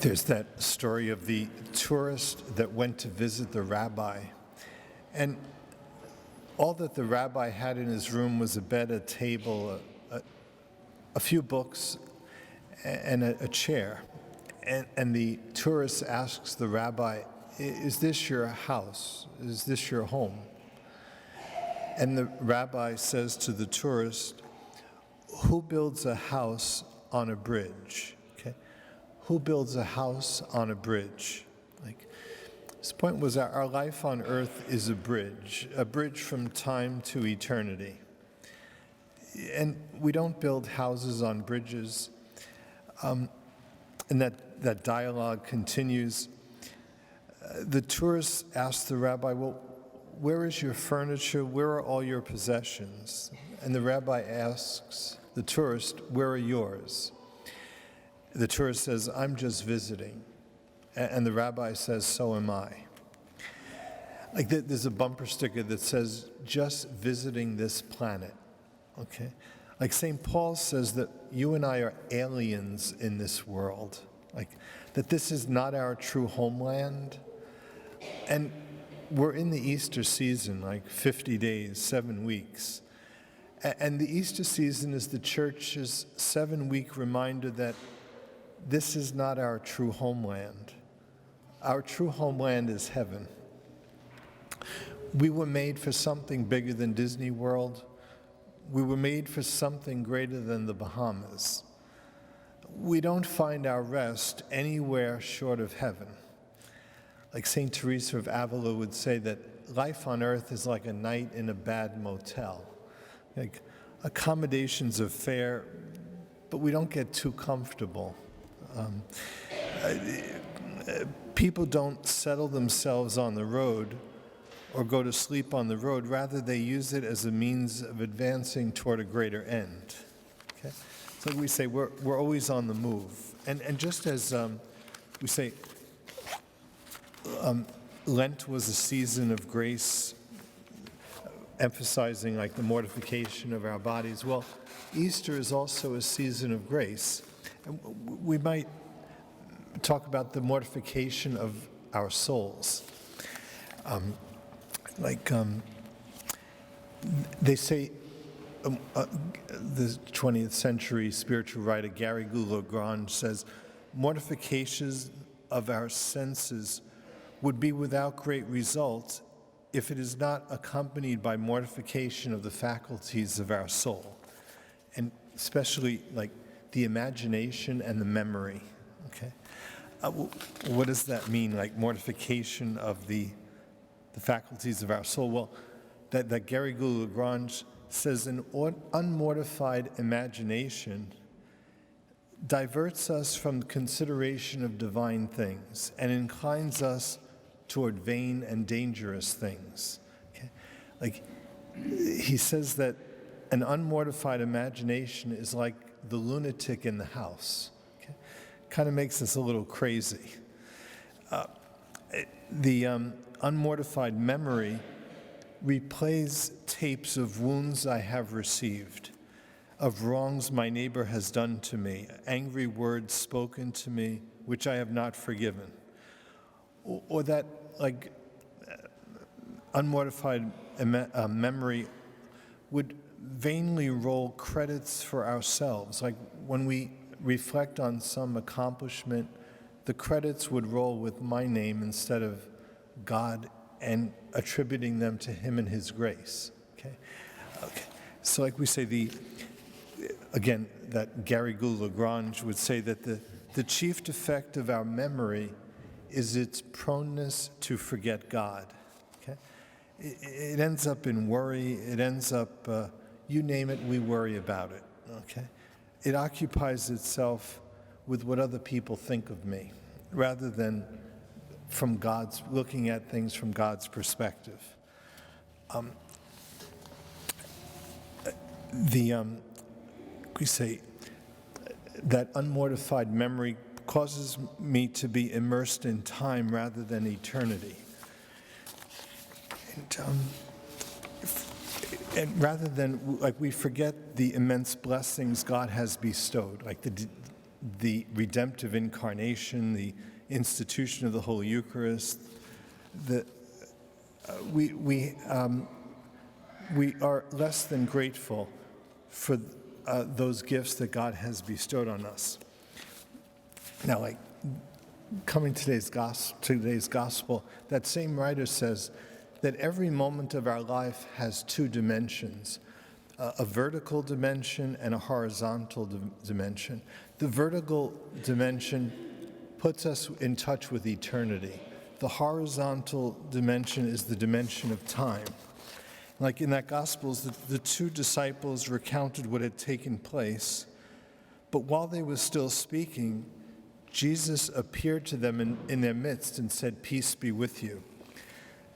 There's that story of the tourist that went to visit the rabbi, and all that the rabbi had in his room was a bed, a table, a few books, and a chair. And the tourist asks the rabbi, "Is this your house? Is this your home?" And the rabbi says to the tourist, "Who builds a house on a bridge?" Okay? Who builds a house on a bridge? Like, his point was that our life on earth is a bridge from time to eternity. And we don't build houses on bridges. And that dialogue continues. The tourist asks the rabbi, "Well, where is your furniture? Where are all your possessions?" And the rabbi asks the tourist, "Where are yours?" The tourist says, "I'm just visiting." And the rabbi says, "So am I." Like, there's a bumper sticker that says, "Just visiting this planet." Okay? Like St. Paul says that you and I are aliens in this world. Like, that this is not our true homeland. And we're in the Easter season, like 50 days, 7 weeks. And the Easter season is the church's 7-week reminder that this is not our true homeland. Our true homeland is heaven. We were made for something bigger than Disney World. We were made for something greater than the Bahamas. We don't find our rest anywhere short of heaven. Like St. Teresa of Avila would say that life on earth is like a night in a bad motel. Like, accommodations are fair, but we don't get too comfortable. People don't settle themselves on the road or go to sleep on the road. Rather, they use it as a means of advancing toward a greater end. Okay? So we say we're always on the move. And just as we say Lent was a season of grace, emphasizing like the mortification of our bodies, well, Easter is also a season of grace. And we might talk about the mortification of our souls. They say, the 20th century spiritual writer Gary Gould-Lagrange says, mortifications of our senses would be without great result if it is not accompanied by mortification of the faculties of our soul, and especially like the imagination and the memory. Okay, what does that mean? Like mortification of the faculties of our soul? Well, that Gary Gould-Lagrange says an unmortified imagination diverts us from consideration of divine things and inclines us toward vain and dangerous things. Okay? Like, he says that an unmortified imagination is like the lunatic in the house. Okay? Kind of makes us a little crazy. The unmortified memory replays tapes of wounds I have received, of wrongs my neighbor has done to me, angry words spoken to me which I have not forgiven. Or that, like, unmortified memory would vainly roll credits for ourselves. Like, when we reflect on some accomplishment, the credits would roll with my name instead of God, and attributing them to Him and His grace. Okay. So, like we say, again, that Gary Gould-Lagrange would say that the chief defect of our memory is its proneness to forget God. Okay? It ends up in worry. It ends up, you name it, we worry about it. Okay? It occupies itself with what other people think of me, rather than looking at things from God's perspective. We say that unmortified memory causes me to be immersed in time rather than eternity. And rather than, like, we forget the immense blessings God has bestowed, like the redemptive incarnation, the institution of the Holy Eucharist. We are less than grateful for those gifts that God has bestowed on us. Now, like coming to today's gospel, that same writer says that every moment of our life has two dimensions, a vertical dimension and a horizontal dimension. The vertical dimension puts us in touch with eternity. The horizontal dimension is the dimension of time. Like in that Gospels, the two disciples recounted what had taken place, but while they were still speaking, Jesus appeared to them in their midst and said, "Peace be with you."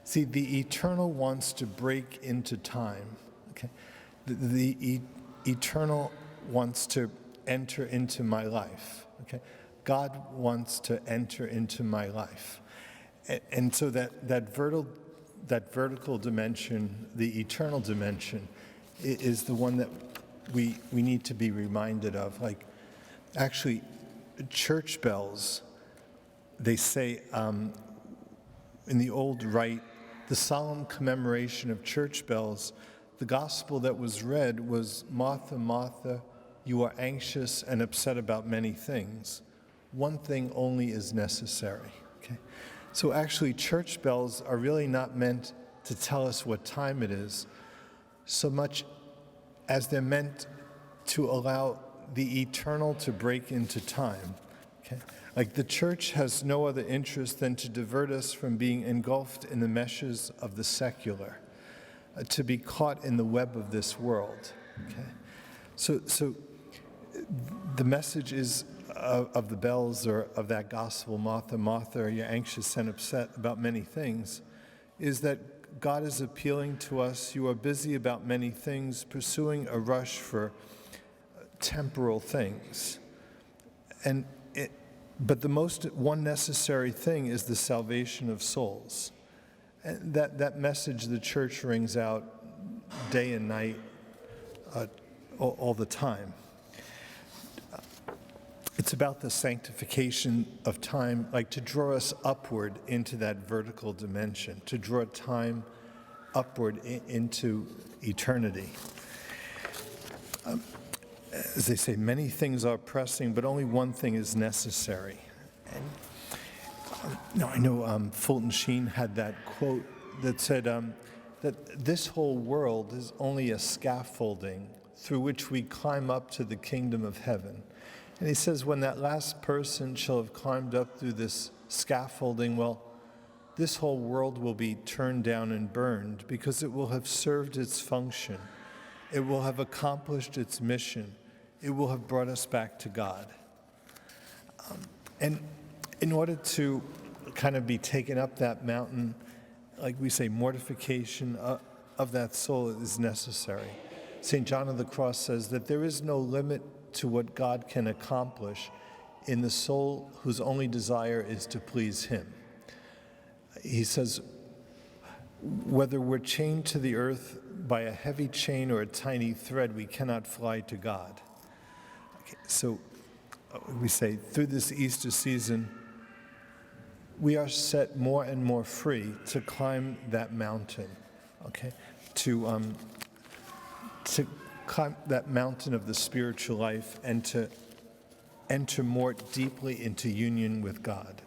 See, the eternal wants to break into time. Okay? The eternal wants to enter into my life. Okay? God wants to enter into my life. And so that vertical dimension, the eternal dimension, is the one that we need to be reminded of. Like, actually, church bells, they say in the old rite, the solemn commemoration of church bells, the gospel that was read was, "Martha, Martha, you are anxious and upset about many things. One thing only is necessary." Okay? So actually, church bells are really not meant to tell us what time it is, so much as they're meant to allow the eternal to break into time. Okay? Like the church has no other interest than to divert us from being engulfed in the meshes of the secular, to be caught in the web of this world. Okay? So the message is of the bells, or of that gospel, "Martha, Martha, you're anxious and upset about many things," is that God is appealing to us. You are busy about many things, pursuing a rush for temporal things. But the one necessary thing is the salvation of souls. And that message the church rings out day and night, all the time. It's about the sanctification of time, like to draw us upward into that vertical dimension, to draw time upward into eternity. As they say, many things are pressing, but only one thing is necessary. And I know Fulton Sheen had that quote that said that this whole world is only a scaffolding through which we climb up to the kingdom of heaven. And he says, when that last person shall have climbed up through this scaffolding, well, this whole world will be turned down and burned, because it will have served its function. It will have accomplished its mission. It will have brought us back to God. And in order to kind of be taken up that mountain, like we say, mortification of that soul is necessary. St. John of the Cross says that there is no limit to what God can accomplish in the soul whose only desire is to please him. He says, whether we're chained to the earth by a heavy chain or a tiny thread, we cannot fly to God. Okay, so we say, through this Easter season, we are set more and more free to climb that mountain, okay? To climb that mountain of the spiritual life and to enter more deeply into union with God.